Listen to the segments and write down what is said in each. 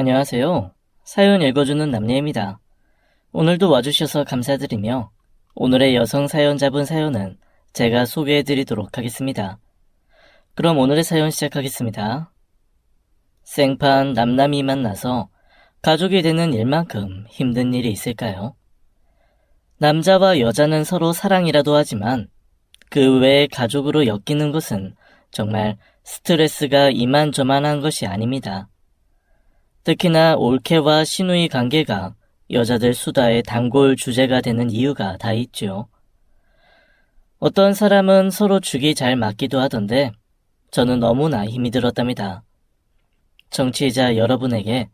안녕하세요. 사연 읽어주는 남예입니다. 오늘도 와주셔서 감사드리며 오늘의 여성 사연자분 사연은 제가 소개해드리도록 하겠습니다. 그럼 오늘의 사연 시작하겠습니다. 생판 남남이 만나서 가족이 되는 일만큼 힘든 일이 있을까요? 남자와 여자는 서로 사랑이라도 하지만 그 외에 가족으로 엮이는 것은 정말 스트레스가 이만저만한 것이 아닙니다. 특히나 올케와 시누이 관계가 여자들 수다의 단골 주제가 되는 이유가 다 있죠. 어떤 사람은 서로 죽이 잘 맞기도 하던데 저는 너무나 힘이 들었답니다. 청취자 여러분에게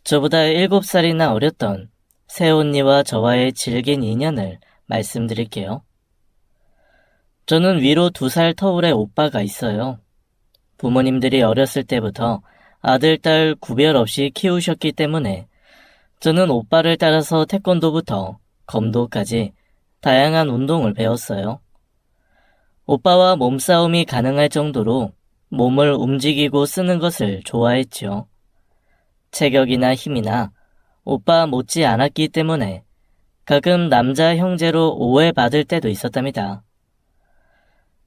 저보다 7살이나 어렸던 새언니와 저와의 질긴 인연을 말씀드릴게요. 저는 위로 2살 터울의 오빠가 있어요. 부모님들이 어렸을 때부터 아들, 딸 구별 없이 키우셨기 때문에 저는 오빠를 따라서 태권도부터 검도까지 다양한 운동을 배웠어요. 오빠와 몸싸움이 가능할 정도로 몸을 움직이고 쓰는 것을 좋아했죠. 체격이나 힘이나 오빠 못지 않았기 때문에 가끔 남자 형제로 오해받을 때도 있었답니다.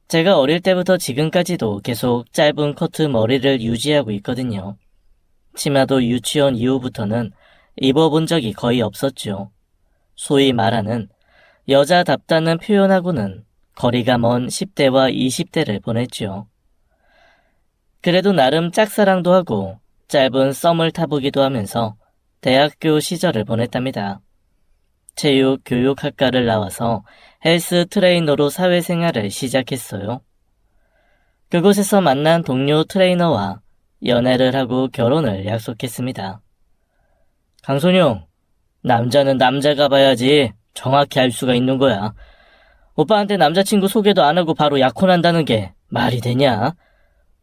제가 어릴 때부터 지금까지도 계속 짧은 커트 머리를 유지하고 있거든요. 치마도 유치원 이후부터는 입어본 적이 거의 없었죠. 소위 말하는 여자답다는 표현하고는 거리가 먼 10대와 20대를 보냈죠. 그래도 나름 짝사랑도 하고 짧은 썸을 타보기도 하면서 대학교 시절을 보냈답니다. 체육 교육학과를 나와서 헬스 트레이너로 사회생활을 시작했어요. 그곳에서 만난 동료 트레이너와 연애를 하고 결혼을 약속했습니다. 강선용, 남자는 남자가 봐야지 정확히 알 수가 있는 거야. 오빠한테 남자친구 소개도 안 하고 바로 약혼한다는 게 말이 되냐?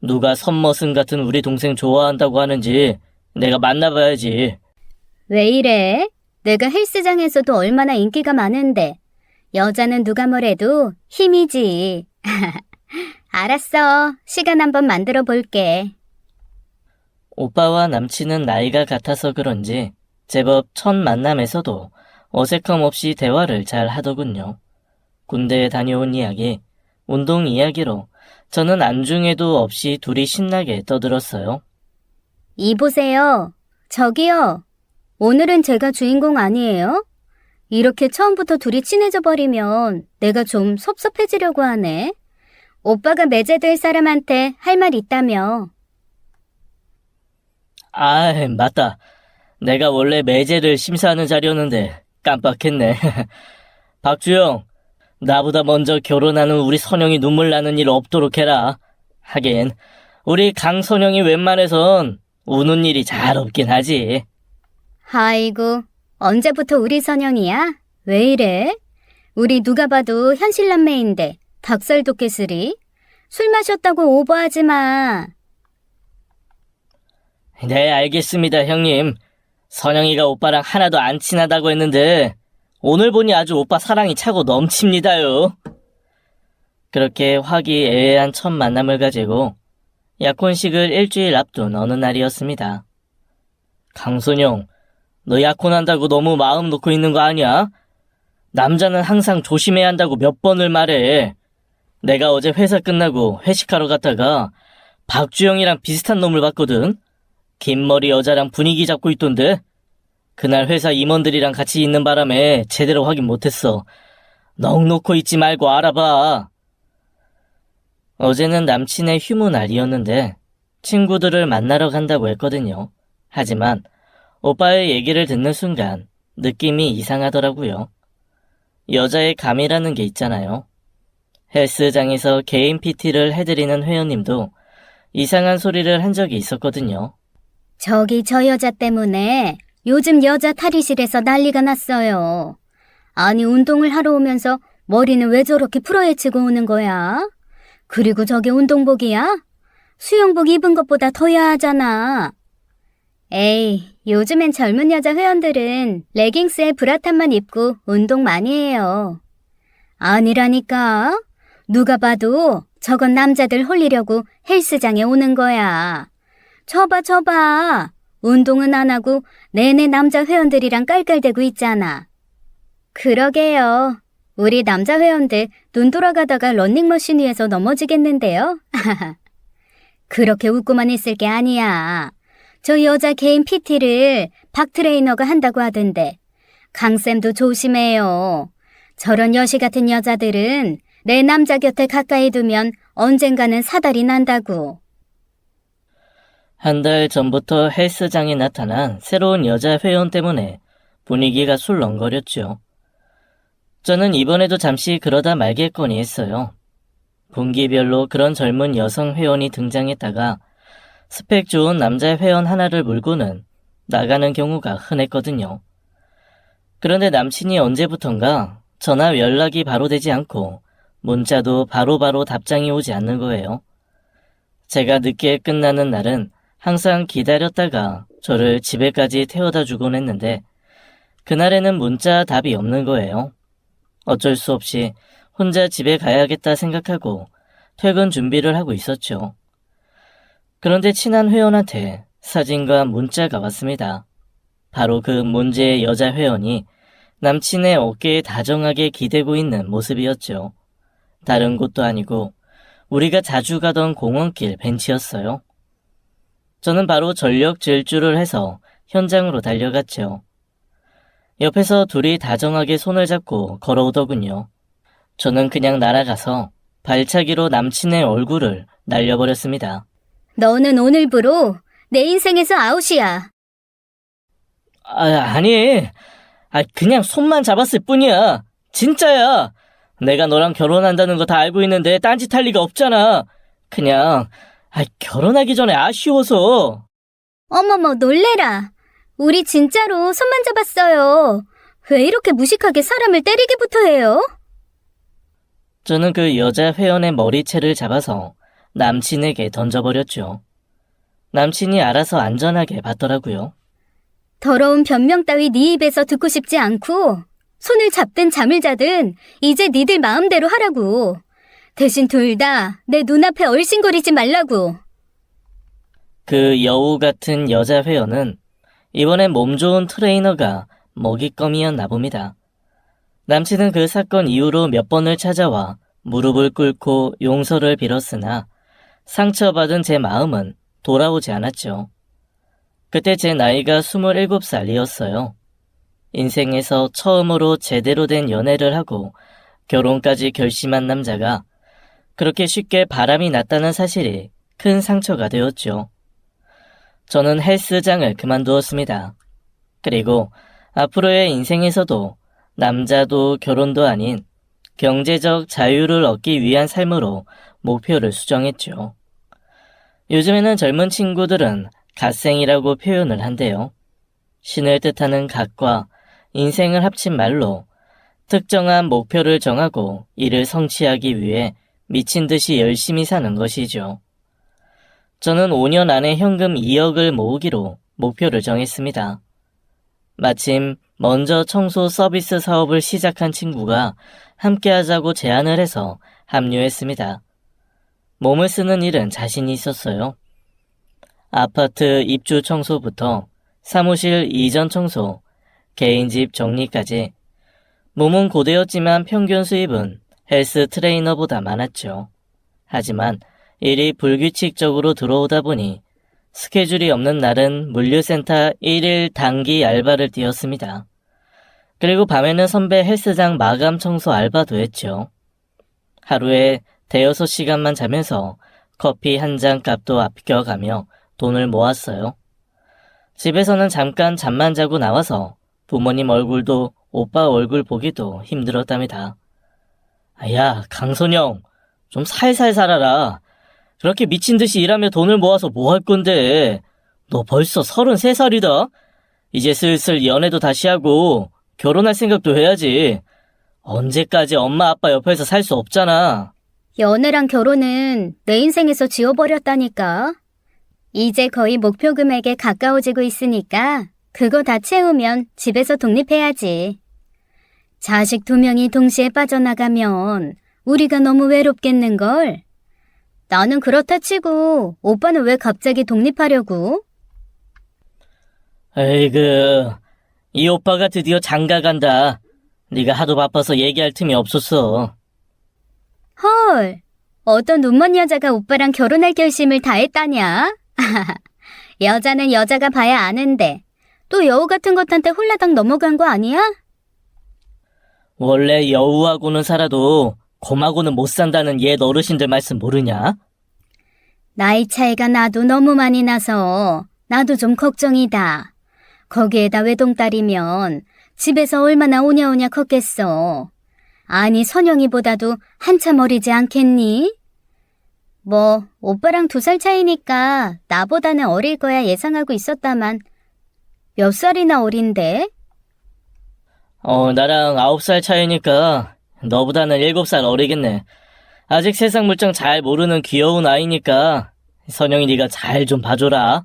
누가 선머슴 같은 우리 동생 좋아한다고 하는지 내가 만나봐야지. 왜 이래? 내가 헬스장에서도 얼마나 인기가 많은데 여자는 누가 뭐래도 힘이지. 알았어. 시간 한번 만들어 볼게. 오빠와 남친은 나이가 같아서 그런지 제법 첫 만남에서도 어색함 없이 대화를 잘 하더군요. 군대에 다녀온 이야기, 운동 이야기로 저는 안중에도 없이 둘이 신나게 떠들었어요. 이 보세요. 저기요. 오늘은 제가 주인공 아니에요? 이렇게 처음부터 둘이 친해져 버리면 내가 좀 섭섭해지려고 하네. 오빠가 매제될 사람한테 할 말 있다며. 아, 맞다. 내가 원래 매제를 심사하는 자리였는데 깜빡했네. 박주영, 나보다 먼저 결혼하는 우리 선영이 눈물 나는 일 없도록 해라. 하긴 우리 강선영이 웬만해선 우는 일이 잘 없긴 하지. 아이고, 언제부터 우리 선영이야? 왜 이래? 우리 누가 봐도 현실남매인데 닭살 돋겠으리? 술 마셨다고 오버하지 마. 네, 알겠습니다, 형님. 선영이가 오빠랑 하나도 안 친하다고 했는데 오늘 보니 아주 오빠 사랑이 차고 넘칩니다요. 그렇게 화기애애한 첫 만남을 가지고 약혼식을 일주일 앞둔 어느 날이었습니다. 강선영, 너 약혼한다고 너무 마음 놓고 있는 거 아니야? 남자는 항상 조심해야 한다고 몇 번을 말해. 내가 어제 회사 끝나고 회식하러 갔다가 박주영이랑 비슷한 놈을 봤거든. 긴 머리 여자랑 분위기 잡고 있던데. 그날 회사 임원들이랑 같이 있는 바람에 제대로 확인 못했어. 넋 놓고 있지 말고 알아봐. 어제는 남친의 휴무 날이었는데 친구들을 만나러 간다고 했거든요. 하지만 오빠의 얘기를 듣는 순간 느낌이 이상하더라고요. 여자의 감이라는 게 있잖아요. 헬스장에서 개인 PT를 해드리는 회원님도 이상한 소리를 한 적이 있었거든요. 저기 저 여자 때문에 요즘 여자 탈의실에서 난리가 났어요. 아니 운동을 하러 오면서 머리는 왜 저렇게 풀어헤치고 오는 거야? 그리고 저게 운동복이야? 수영복 입은 것보다 더 야하잖아. 에이, 요즘엔 젊은 여자 회원들은 레깅스에 브라탑만 입고 운동 많이 해요. 아니라니까. 누가 봐도 저건 남자들 홀리려고 헬스장에 오는 거야. 저봐. 운동은 안 하고 내내 남자 회원들이랑 깔깔대고 있잖아. 그러게요. 우리 남자 회원들 눈 돌아가다가 러닝머신 위에서 넘어지겠는데요? 그렇게 웃고만 있을 게 아니야. 저 여자 개인 PT를 박 트레이너가 한다고 하던데 강쌤도 조심해요. 저런 여시 같은 여자들은 내 남자 곁에 가까이 두면 언젠가는 사달이 난다고. 한 달 전부터 헬스장에 나타난 새로운 여자 회원 때문에 분위기가 술렁거렸죠. 저는 이번에도 잠시 그러다 말겠거니 했어요. 분기별로 그런 젊은 여성 회원이 등장했다가 스펙 좋은 남자 회원 하나를 물고는 나가는 경우가 흔했거든요. 그런데 남친이 언제부턴가 전화 연락이 바로 되지 않고 문자도 바로바로 답장이 오지 않는 거예요. 제가 늦게 끝나는 날은 항상 기다렸다가 저를 집에까지 태워다 주곤 했는데 그날에는 문자 답이 없는 거예요. 어쩔 수 없이 혼자 집에 가야겠다 생각하고 퇴근 준비를 하고 있었죠. 그런데 친한 회원한테 사진과 문자가 왔습니다. 바로 그 문제의 여자 회원이 남친의 어깨에 다정하게 기대고 있는 모습이었죠. 다른 곳도 아니고 우리가 자주 가던 공원길 벤치였어요. 저는 바로 전력 질주를 해서 현장으로 달려갔죠. 옆에서 둘이 다정하게 손을 잡고 걸어오더군요. 저는 그냥 날아가서 발차기로 남친의 얼굴을 날려버렸습니다. 너는 오늘부로 내 인생에서 아웃이야. 아니, 그냥 손만 잡았을 뿐이야. 진짜야. 내가 너랑 결혼한다는 거 다 알고 있는데 딴짓할 리가 없잖아. 그냥 결혼하기 전에 아쉬워서. 어머머, 놀래라. 우리 진짜로 손만 잡았어요. 왜 이렇게 무식하게 사람을 때리기부터 해요? 저는 그 여자 회원의 머리채를 잡아서 남친에게 던져버렸죠. 남친이 알아서 안전하게 받더라고요. 더러운 변명 따위 네 입에서 듣고 싶지 않고 손을 잡든 잠을 자든 이제 니들 마음대로 하라고. 대신 둘 다 내 눈앞에 얼씬거리지 말라고. 그 여우 같은 여자 회원은 이번엔 몸 좋은 트레이너가 먹잇감이었나 봅니다. 남친은 그 사건 이후로 몇 번을 찾아와 무릎을 꿇고 용서를 빌었으나 상처받은 제 마음은 돌아오지 않았죠. 그때 제 나이가 27살이었어요. 인생에서 처음으로 제대로 된 연애를 하고 결혼까지 결심한 남자가 그렇게 쉽게 바람이 났다는 사실이 큰 상처가 되었죠. 저는 헬스장을 그만두었습니다. 그리고 앞으로의 인생에서도 남자도 결혼도 아닌 경제적 자유를 얻기 위한 삶으로 목표를 수정했죠. 요즘에는 젊은 친구들은 갓생이라고 표현을 한대요. 신을 뜻하는 갓과 인생을 합친 말로 특정한 목표를 정하고 이를 성취하기 위해 미친 듯이 열심히 사는 것이죠. 저는 5년 안에 현금 2억을 모으기로 목표를 정했습니다. 마침 먼저 청소 서비스 사업을 시작한 친구가 함께 하자고 제안을 해서 합류했습니다. 몸을 쓰는 일은 자신이 있었어요. 아파트 입주 청소부터 사무실 이전 청소, 개인집 정리까지 몸은 고되었지만 평균 수입은 헬스 트레이너보다 많았죠. 하지만 일이 불규칙적으로 들어오다 보니 스케줄이 없는 날은 물류센터 1일 단기 알바를 뛰었습니다. 그리고 밤에는 선배 헬스장 마감 청소 알바도 했죠. 하루에 대여섯 시간만 자면서 커피 한 잔 값도 아껴가며 돈을 모았어요. 집에서는 잠깐 잠만 자고 나와서 부모님 얼굴도 오빠 얼굴 보기도 힘들었답니다. 야, 강선영, 좀 살살 살아라. 그렇게 미친 듯이 일하며 돈을 모아서 뭐 할 건데. 너 벌써 33살이다. 이제 슬슬 연애도 다시 하고 결혼할 생각도 해야지. 언제까지 엄마 아빠 옆에서 살 수 없잖아. 연애랑 결혼은 내 인생에서 지워버렸다니까. 이제 거의 목표 금액에 가까워지고 있으니까 그거 다 채우면 집에서 독립해야지. 자식 2명이 동시에 빠져나가면 우리가 너무 외롭겠는걸. 나는 그렇다 치고 오빠는 왜 갑자기 독립하려고? 에이그, 이 오빠가 드디어 장가 간다. 네가 하도 바빠서 얘기할 틈이 없었어. 헐, 어떤 눈먼 여자가 오빠랑 결혼할 결심을 다 했다냐? 여자는 여자가 봐야 아는데 또 여우 같은 것한테 홀라당 넘어간 거 아니야? 원래 여우하고는 살아도 곰하고는 못 산다는 옛 어르신들 말씀 모르냐? 나이 차이가 나도 너무 많이 나서 나도 좀 걱정이다. 거기에다 외동딸이면 집에서 얼마나 오냐오냐 컸겠어. 아니 선영이보다도 한참 어리지 않겠니? 뭐 오빠랑 2살 차이니까 나보다는 어릴 거야 예상하고 있었다만 몇 살이나 어린데? 나랑 9살 차이니까 너보다는 7살 어리겠네. 아직 세상 물정 잘 모르는 귀여운 아이니까 선영이 네가 잘 좀 봐줘라.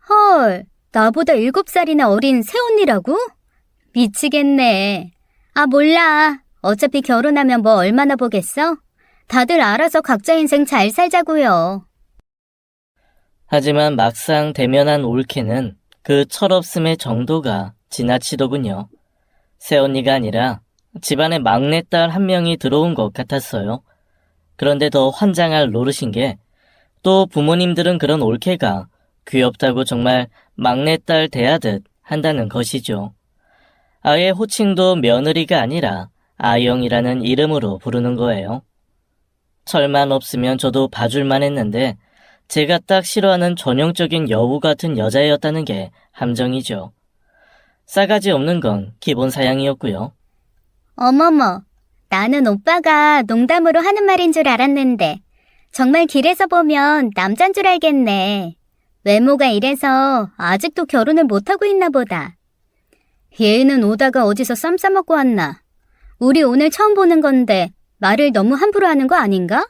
헐, 나보다 7살이나 어린 새언니라고? 미치겠네. 아, 몰라. 어차피 결혼하면 뭐 얼마나 보겠어? 다들 알아서 각자 인생 잘 살자고요. 하지만 막상 대면한 올케는 그 철없음의 정도가 지나치더군요. 새언니가 아니라 집안에 막내딸 한 명이 들어온 것 같았어요. 그런데 더 환장할 노릇인 게 또 부모님들은 그런 올케가 귀엽다고 정말 막내딸 대하듯 한다는 것이죠. 아예 호칭도 며느리가 아니라 아영이라는 이름으로 부르는 거예요. 철만 없으면 저도 봐줄만 했는데 제가 딱 싫어하는 전형적인 여우 같은 여자였다는 게 함정이죠. 싸가지 없는 건 기본 사양이었고요. 어머머, 나는 오빠가 농담으로 하는 말인 줄 알았는데 정말 길에서 보면 남잔 줄 알겠네. 외모가 이래서 아직도 결혼을 못하고 있나 보다. 얘는 오다가 어디서 쌈 싸먹고 왔나? 우리 오늘 처음 보는 건데 말을 너무 함부로 하는 거 아닌가?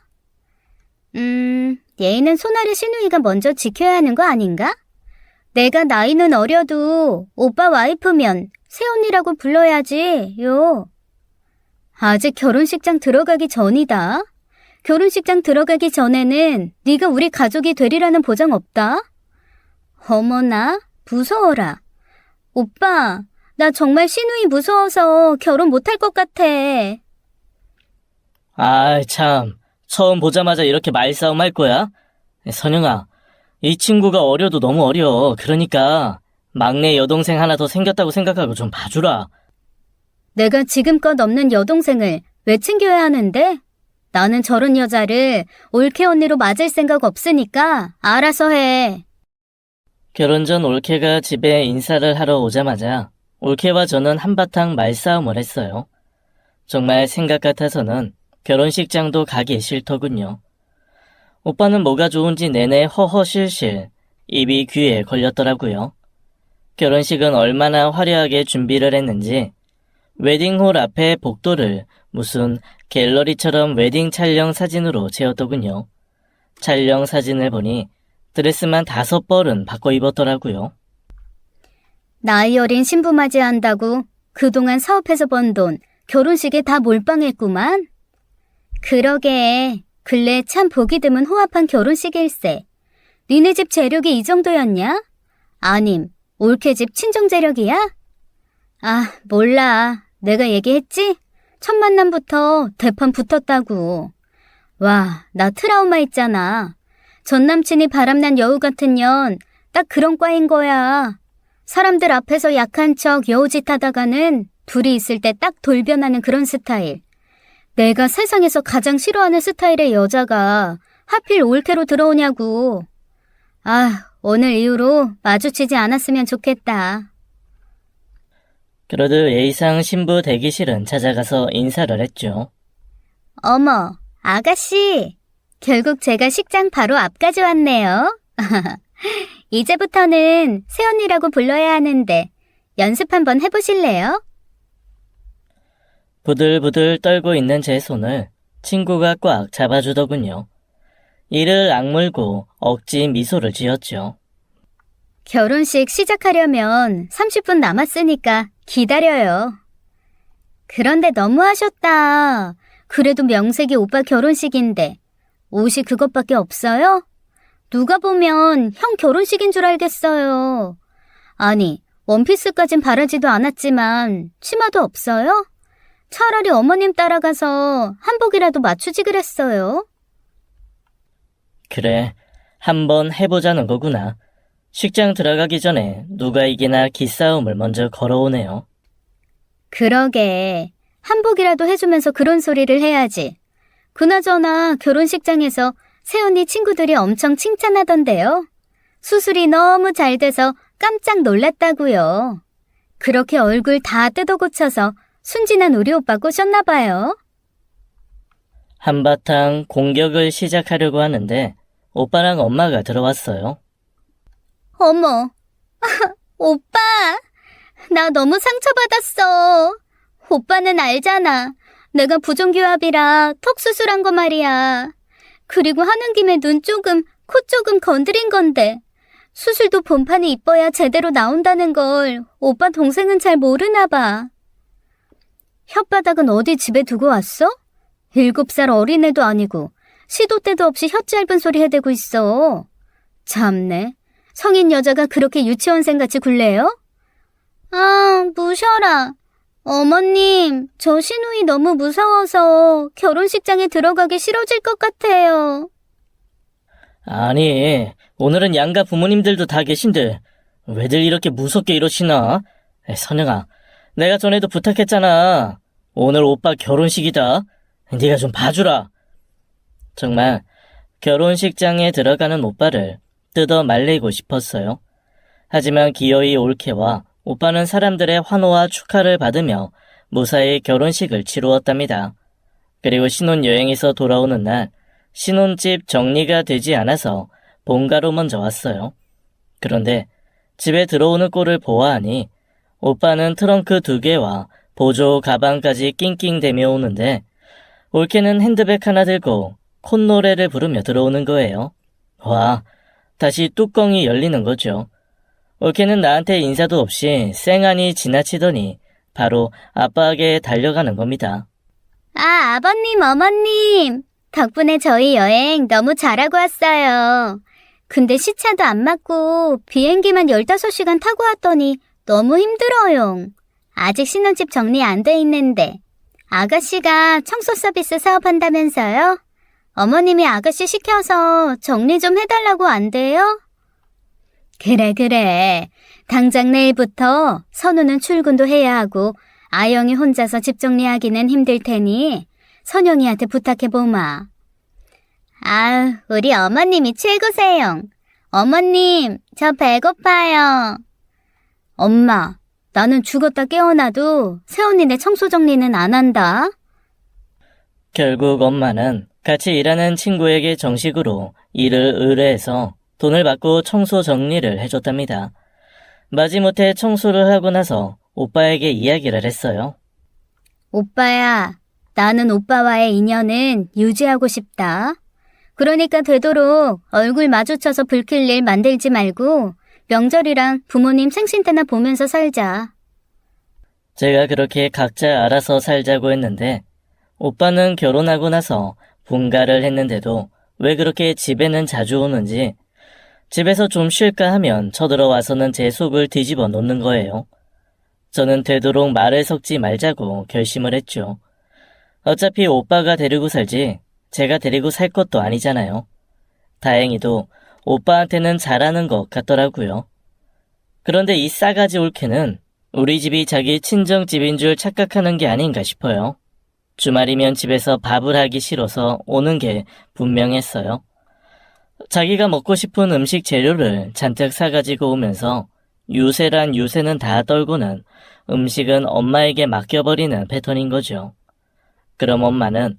얘는 손아래 시누이가 먼저 지켜야 하는 거 아닌가? 내가 나이는 어려도 오빠 와이프면 새언니라고 불러야지,요. 아직 결혼식장 들어가기 전이다. 결혼식장 들어가기 전에는 네가 우리 가족이 되리라는 보장 없다. 어머나, 무서워라. 오빠, 나 정말 시누이 무서워서 결혼 못할 것 같아. 아이 참, 처음 보자마자 이렇게 말싸움 할 거야? 선영아, 이 친구가 어려도 너무 어려. 그러니까 막내 여동생 하나 더 생겼다고 생각하고 좀 봐주라. 내가 지금껏 없는 여동생을 왜 챙겨야 하는데? 나는 저런 여자를 올케 언니로 맞을 생각 없으니까 알아서 해. 결혼 전 올케가 집에 인사를 하러 오자마자 올케와 저는 한바탕 말싸움을 했어요. 정말 생각 같아서는 결혼식장도 가기 싫더군요. 오빠는 뭐가 좋은지 내내 허허실실 입이 귀에 걸렸더라고요. 결혼식은 얼마나 화려하게 준비를 했는지 웨딩홀 앞에 복도를 무슨 갤러리처럼 웨딩 촬영 사진으로 채웠더군요. 촬영 사진을 보니 드레스만 5벌은 바꿔 입었더라고요. 나이 어린 신부 맞이한다고 그동안 사업해서 번 돈 결혼식에 다 몰빵했구만. 그러게, 근래 참 보기 드문 호합한 결혼식일세. 니네 집 재력이 이 정도였냐? 아님, 올케 집 친정 재력이야? 아, 몰라. 내가 얘기했지? 첫 만남부터 대판 붙었다고. 와, 나 트라우마 있잖아. 전 남친이 바람난 여우 같은 년 딱 그런 과인 거야. 사람들 앞에서 약한 척 여우짓 하다가는 둘이 있을 때 딱 돌변하는 그런 스타일. 내가 세상에서 가장 싫어하는 스타일의 여자가 하필 올케로 들어오냐고. 아, 오늘 이후로 마주치지 않았으면 좋겠다. 그러듯 예의상 신부 대기실은 찾아가서 인사를 했죠. 어머, 아가씨. 결국 제가 식장 바로 앞까지 왔네요. 이제부터는 새언니라고 불러야 하는데 연습 한번 해보실래요? 부들부들 떨고 있는 제 손을 친구가 꽉 잡아주더군요. 이를 악물고 억지 미소를 지었죠. 결혼식 시작하려면 30분 남았으니까 기다려요. 그런데 너무하셨다. 그래도 명색이 오빠 결혼식인데 옷이 그것밖에 없어요? 누가 보면 형 결혼식인 줄 알겠어요. 아니, 원피스까진 바라지도 않았지만 치마도 없어요? 차라리 어머님 따라가서 한복이라도 맞추지 그랬어요. 그래, 한번 해보자는 거구나. 식장 들어가기 전에 누가 이기나 기싸움을 먼저 걸어오네요. 그러게. 한복이라도 해주면서 그런 소리를 해야지. 그나저나 결혼식장에서 새언니 친구들이 엄청 칭찬하던데요. 수술이 너무 잘 돼서 깜짝 놀랐다고요. 그렇게 얼굴 다 뜯어 고쳐서 순진한 우리 오빠 꼬셨나 봐요. 한바탕 공격을 시작하려고 하는데 오빠랑 엄마가 들어왔어요. 어머, 오빠, 나 너무 상처받았어. 오빠는 알잖아. 내가 부종교합이라 턱 수술한 거 말이야. 그리고 하는 김에 눈 조금, 코 조금 건드린 건데 수술도 본판이 이뻐야 제대로 나온다는 걸 오빠 동생은 잘 모르나 봐. 혓바닥은 어디 집에 두고 왔어? 7살 어린애도 아니고 시도 때도 없이 혀 짧은 소리 해대고 있어. 참네. 성인 여자가 그렇게 유치원생같이 굴래요? 아, 무셔라. 어머님, 저 신우이 너무 무서워서 결혼식장에 들어가기 싫어질 것 같아요. 아니, 오늘은 양가 부모님들도 다 계신데 왜들 이렇게 무섭게 이러시나? 선영아, 내가 전에도 부탁했잖아. 오늘 오빠 결혼식이다. 네가 좀 봐주라. 정말 결혼식장에 들어가는 오빠를 뜯어 말리고 싶었어요. 하지만 기어이 올케와 오빠는 사람들의 환호와 축하를 받으며 무사히 결혼식을 치루었답니다. 그리고 신혼여행에서 돌아오는 날 신혼집 정리가 되지 않아서 본가로 먼저 왔어요. 그런데 집에 들어오는 꼴을 보아하니 오빠는 트렁크 2개와 보조 가방까지 낑낑대며 오는데 올케는 핸드백 하나 들고 콧노래를 부르며 들어오는 거예요. 와, 다시 뚜껑이 열리는 거죠. 올케는 나한테 인사도 없이 쌩하니 지나치더니 바로 아빠에게 달려가는 겁니다. 아, 아버님, 어머님. 덕분에 저희 여행 너무 잘하고 왔어요. 근데 시차도 안 맞고 비행기만 15시간 타고 왔더니 너무 힘들어요. 아직 신혼집 정리 안 돼 있는데. 아가씨가 청소 서비스 사업한다면서요? 어머님이 아가씨 시켜서 정리 좀 해달라고 안 돼요? 그래. 당장 내일부터 선우는 출근도 해야 하고 아영이 혼자서 집 정리하기는 힘들 테니 선영이한테 부탁해보마. 아우, 우리 어머님이 최고세요. 어머님, 저 배고파요. 엄마, 나는 죽었다 깨어나도 새언니네 청소 정리는 안 한다. 결국 엄마는 같이 일하는 친구에게 정식으로 일을 의뢰해서 돈을 받고 청소 정리를 해줬답니다. 마지못해 청소를 하고 나서 오빠에게 이야기를 했어요. 오빠야, 나는 오빠와의 인연은 유지하고 싶다. 그러니까 되도록 얼굴 마주쳐서 불킬 일 만들지 말고 명절이랑 부모님 생신 때나 보면서 살자. 제가 그렇게 각자 알아서 살자고 했는데 오빠는 결혼하고 나서 분가를 했는데도 왜 그렇게 집에는 자주 오는지 집에서 좀 쉴까 하면 쳐들어와서는 제 속을 뒤집어 놓는 거예요. 저는 되도록 말을 섞지 말자고 결심을 했죠. 어차피 오빠가 데리고 살지 제가 데리고 살 것도 아니잖아요. 다행히도 오빠한테는 잘하는 것 같더라고요. 그런데 이 싸가지 올케는 우리 집이 자기 친정집인 줄 착각하는 게 아닌가 싶어요. 주말이면 집에서 밥을 하기 싫어서 오는 게 분명했어요. 자기가 먹고 싶은 음식 재료를 잔뜩 사가지고 오면서 유세란 유세는 다 떨고는 음식은 엄마에게 맡겨버리는 패턴인 거죠. 그럼 엄마는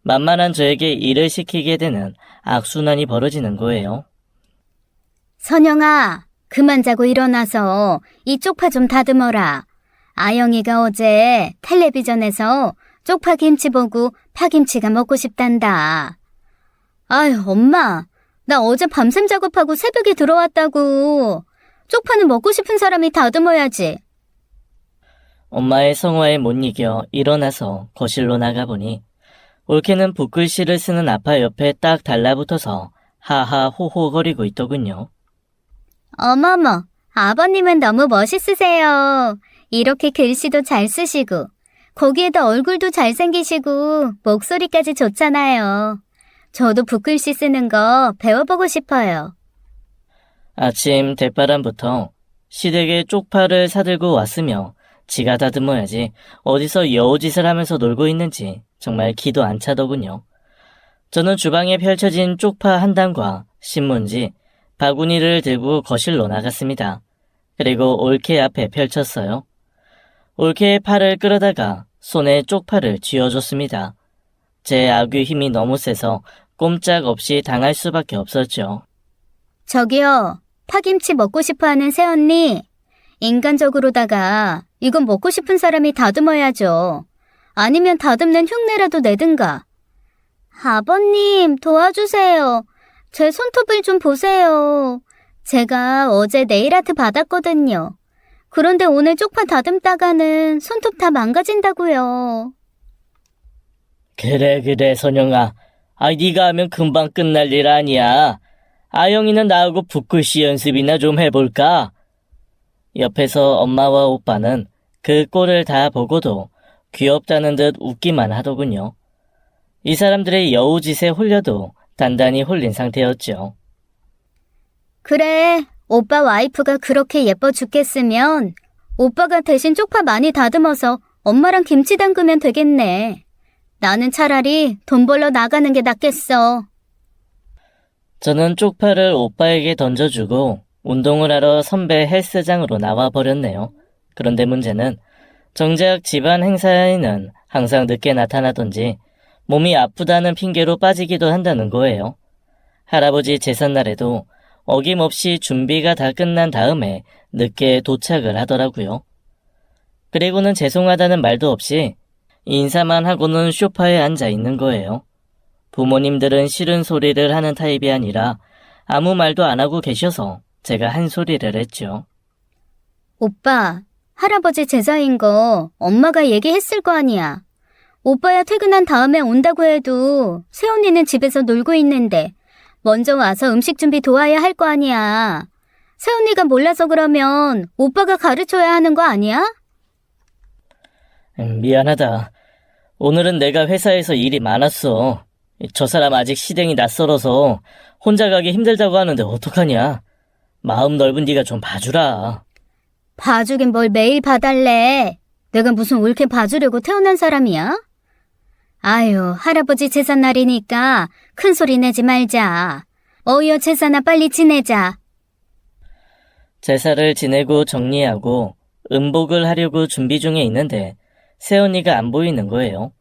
만만한 저에게 일을 시키게 되는 악순환이 벌어지는 거예요. 선영아, 그만 자고 일어나서 이 쪽파 좀 다듬어라. 아영이가 어제 텔레비전에서 쪽파 김치 보고 파김치가 먹고 싶단다. 아유, 엄마, 나 어제 밤샘 작업하고 새벽에 들어왔다고. 쪽파는 먹고 싶은 사람이 다듬어야지. 엄마의 성화에 못 이겨 일어나서 거실로 나가보니 올케는 붓글씨를 쓰는 아빠 옆에 딱 달라붙어서 하하 호호거리고 있더군요. 어머머, 아버님은 너무 멋있으세요. 이렇게 글씨도 잘 쓰시고, 거기에다 얼굴도 잘생기시고, 목소리까지 좋잖아요. 저도 붓글씨 쓰는 거 배워보고 싶어요. 아침 대바람부터 시댁에 쪽파를 사들고 왔으며 지가 다듬어야지 어디서 여우짓을 하면서 놀고 있는지 정말 기도 안 차더군요. 저는 주방에 펼쳐진 쪽파 한 단과 신문지, 바구니를 들고 거실로 나갔습니다. 그리고 올케 앞에 펼쳤어요. 올케의 팔을 끌어다가 손에 쪽파를 쥐어줬습니다. 제 악유 힘이 너무 세서 꼼짝없이 당할 수밖에 없었죠. 저기요, 파김치 먹고 싶어 하는 새언니. 인간적으로다가 이건 먹고 싶은 사람이 다듬어야죠. 아니면 다듬는 흉내라도 내든가. 아버님, 도와주세요. 제 손톱을 좀 보세요. 제가 어제 네일아트 받았거든요. 그런데 오늘 쪽파 다듬다가는 손톱 다 망가진다고요. 그래, 선영아. 네가 하면 금방 끝날 일 아니야. 아영이는 나하고 붓글씨 연습이나 좀 해볼까? 옆에서 엄마와 오빠는 그 꼴을 다 보고도 귀엽다는 듯 웃기만 하더군요. 이 사람들의 여우짓에 홀려도 단단히 홀린 상태였죠. 그래, 오빠 와이프가 그렇게 예뻐 죽겠으면 오빠가 대신 쪽파 많이 다듬어서 엄마랑 김치 담그면 되겠네. 나는 차라리 돈 벌러 나가는 게 낫겠어. 저는 쪽파를 오빠에게 던져주고 운동을 하러 선배 헬스장으로 나와버렸네요. 그런데 문제는 정작 집안 행사에는 항상 늦게 나타나던지 몸이 아프다는 핑계로 빠지기도 한다는 거예요. 할아버지 제삿날에도 어김없이 준비가 다 끝난 다음에 늦게 도착을 하더라고요. 그리고는 죄송하다는 말도 없이 인사만 하고는 소파에 앉아 있는 거예요. 부모님들은 싫은 소리를 하는 타입이 아니라 아무 말도 안 하고 계셔서 제가 한 소리를 했죠. 오빠, 할아버지 제사인 거 엄마가 얘기했을 거 아니야. 오빠야 퇴근한 다음에 온다고 해도 새언니는 집에서 놀고 있는데 먼저 와서 음식 준비 도와야 할 거 아니야. 새언니가 몰라서 그러면 오빠가 가르쳐야 하는 거 아니야? 미안하다. 오늘은 내가 회사에서 일이 많았어. 저 사람 아직 시댁이 낯설어서 혼자 가기 힘들다고 하는데 어떡하냐. 마음 넓은 네가 좀 봐주라. 봐주긴 뭘 매일 봐달래. 내가 무슨 옳게 봐주려고 태어난 사람이야? 아유, 할아버지 제삿날이니까 큰 소리 내지 말자. 어여 제사나 빨리 지내자. 제사를 지내고 정리하고 음복을 하려고 준비 중에 있는데 새언니가 안 보이는 거예요.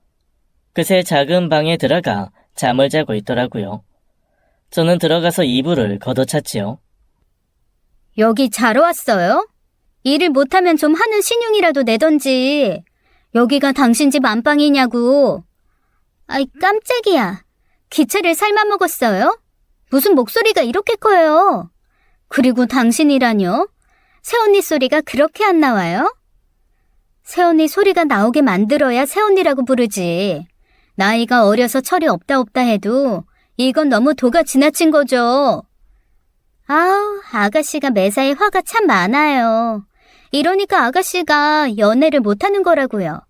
그새 작은 방에 들어가 잠을 자고 있더라고요. 저는 들어가서 이불을 걷어찼지요. 여기 자러 왔어요? 일을 못하면 좀 하는 신용이라도 내던지. 여기가 당신 집 안방이냐고. 아이, 깜짝이야. 기체를 삶아 먹었어요? 무슨 목소리가 이렇게 커요? 그리고 당신이라뇨? 새언니 소리가 그렇게 안 나와요? 새언니 소리가 나오게 만들어야 새언니라고 부르지. 나이가 어려서 철이 없다 해도 이건 너무 도가 지나친 거죠. 아우, 아가씨가 매사에 화가 참 많아요. 이러니까 아가씨가 연애를 못하는 거라고요.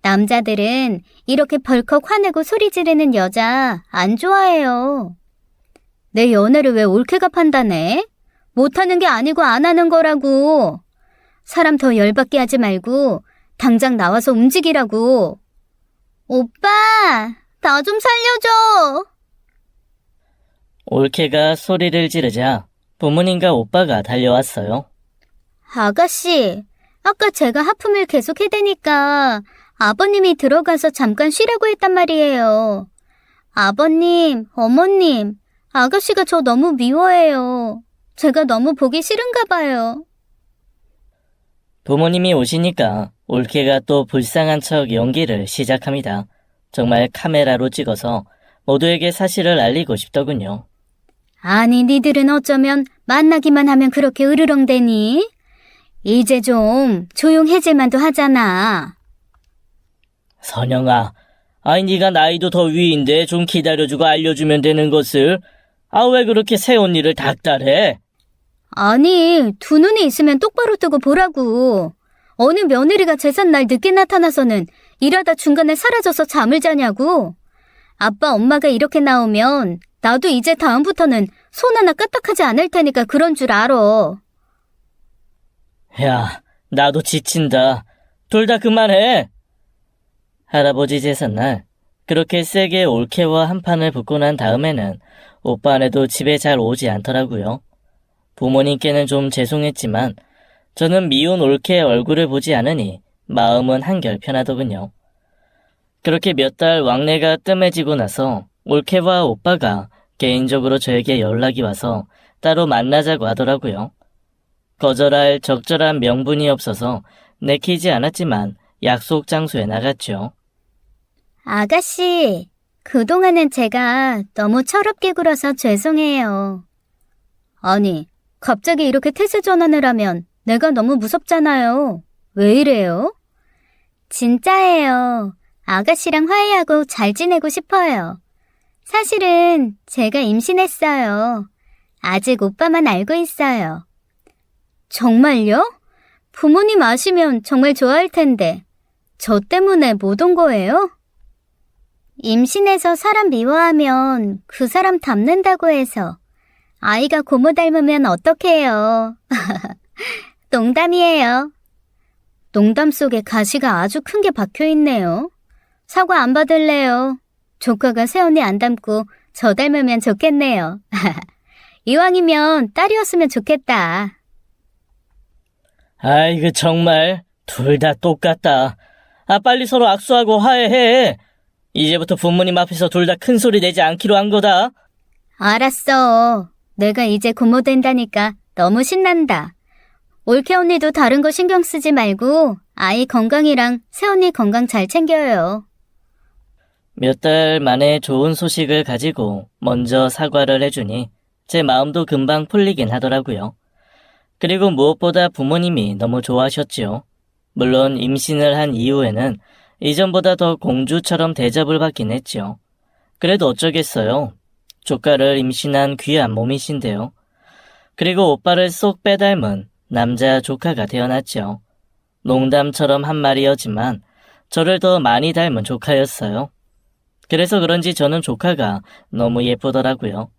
남자들은 이렇게 벌컥 화내고 소리 지르는 여자 안 좋아해요. 내 연애를 왜 올케가 판단해? 못하는 게 아니고 안 하는 거라고. 사람 더 열받게 하지 말고 당장 나와서 움직이라고. 오빠, 나 좀 살려줘. 올케가 소리를 지르자 부모님과 오빠가 달려왔어요. 아가씨, 아까 제가 하품을 계속 해대니까 아버님이 들어가서 잠깐 쉬라고 했단 말이에요. 아버님, 어머님, 아가씨가 저 너무 미워해요. 제가 너무 보기 싫은가 봐요. 부모님이 오시니까 올케가 또 불쌍한 척 연기를 시작합니다. 정말 카메라로 찍어서 모두에게 사실을 알리고 싶더군요. 아니, 니들은 어쩌면 만나기만 하면 그렇게 으르렁대니? 이제 좀 조용해질만도 하잖아. 선영아, 네가 나이도 더 위인데 좀 기다려주고 알려주면 되는 것을. 왜 그렇게 새언니를 닥달해? 아니, 두 눈이 있으면 똑바로 뜨고 보라고. 어느 며느리가 제삿날 늦게 나타나서는 일하다 중간에 사라져서 잠을 자냐고. 아빠, 엄마가 이렇게 나오면 나도 이제 다음부터는 손 하나 까딱하지 않을 테니까 그런 줄 알아. 야, 나도 지친다. 둘 다 그만해. 할아버지 제삿날 그렇게 세게 올케와 한판을 붙고 난 다음에는 오빠네도 집에 잘 오지 않더라고요. 부모님께는 좀 죄송했지만 저는 미운 올케의 얼굴을 보지 않으니 마음은 한결 편하더군요. 그렇게 몇 달 왕래가 뜸해지고 나서 올케와 오빠가 개인적으로 저에게 연락이 와서 따로 만나자고 하더라고요. 거절할 적절한 명분이 없어서 내키지 않았지만 약속 장소에 나갔죠. 아가씨, 그동안은 제가 너무 철없게 굴어서 죄송해요. 아니, 갑자기 이렇게 태세 전환을 하면 내가 너무 무섭잖아요. 왜 이래요? 진짜예요. 아가씨랑 화해하고 잘 지내고 싶어요. 사실은 제가 임신했어요. 아직 오빠만 알고 있어요. 정말요? 부모님 아시면 정말 좋아할 텐데. 저 때문에 못 온 거예요? 임신해서 사람 미워하면 그 사람 닮는다고 해서. 아이가 고모 닮으면 어떡해요. 농담이에요. 농담 속에 가시가 아주 큰 게 박혀있네요. 사과 안 받을래요. 조카가 새언니 안 닮고 저 닮으면 좋겠네요. 이왕이면 딸이었으면 좋겠다. 아이고 정말 둘 다 똑같다. 빨리 서로 악수하고 화해해. 이제부터 부모님 앞에서 둘 다 큰 소리 내지 않기로 한 거다. 알았어. 내가 이제 고모 된다니까 너무 신난다. 올케 언니도 다른 거 신경 쓰지 말고 아이 건강이랑 새언니 건강 잘 챙겨요. 몇 달 만에 좋은 소식을 가지고 먼저 사과를 해주니 제 마음도 금방 풀리긴 하더라고요. 그리고 무엇보다 부모님이 너무 좋아하셨지요. 물론 임신을 한 이후에는 이전보다 더 공주처럼 대접을 받긴 했죠. 그래도 어쩌겠어요. 조카를 임신한 귀한 몸이신데요. 그리고 오빠를 쏙 빼닮은 남자 조카가 태어났죠. 농담처럼 한 말이었지만 저를 더 많이 닮은 조카였어요. 그래서 그런지 저는 조카가 너무 예쁘더라고요.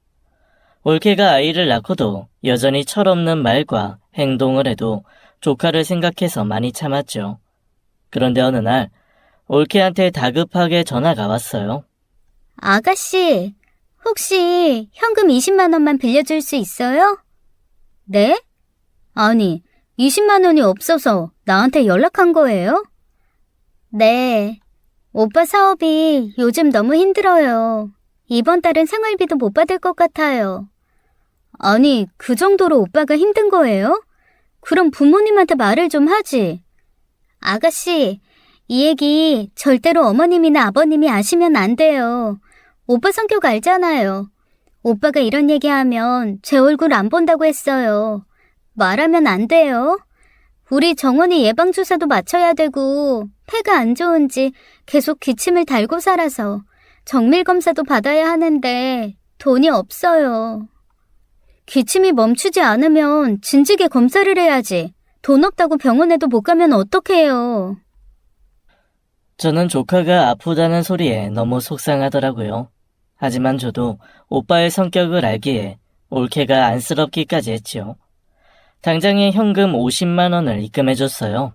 올케가 아이를 낳고도 여전히 철없는 말과 행동을 해도 조카를 생각해서 많이 참았죠. 그런데 어느 날 올케한테 다급하게 전화가 왔어요. 아가씨, 혹시 현금 20만 원만 빌려줄 수 있어요? 네? 아니, 20만 원이 없어서 나한테 연락한 거예요? 네. 오빠 사업이 요즘 너무 힘들어요. 이번 달은 생활비도 못 받을 것 같아요. 아니, 그 정도로 오빠가 힘든 거예요? 그럼 부모님한테 말을 좀 하지. 아가씨, 이 얘기 절대로 어머님이나 아버님이 아시면 안 돼요. 오빠 성격 알잖아요. 오빠가 이런 얘기하면 제 얼굴 안 본다고 했어요. 말하면 안 돼요. 우리 정원이 예방주사도 맞춰야 되고 폐가 안 좋은지 계속 기침을 달고 살아서 정밀검사도 받아야 하는데 돈이 없어요. 기침이 멈추지 않으면 진지게 검사를 해야지. 돈 없다고 병원에도 못 가면 어떡해요. 저는 조카가 아프다는 소리에 너무 속상하더라고요. 하지만 저도 오빠의 성격을 알기에 올케가 안쓰럽기까지 했지요. 당장에 현금 50만 원을 입금해줬어요.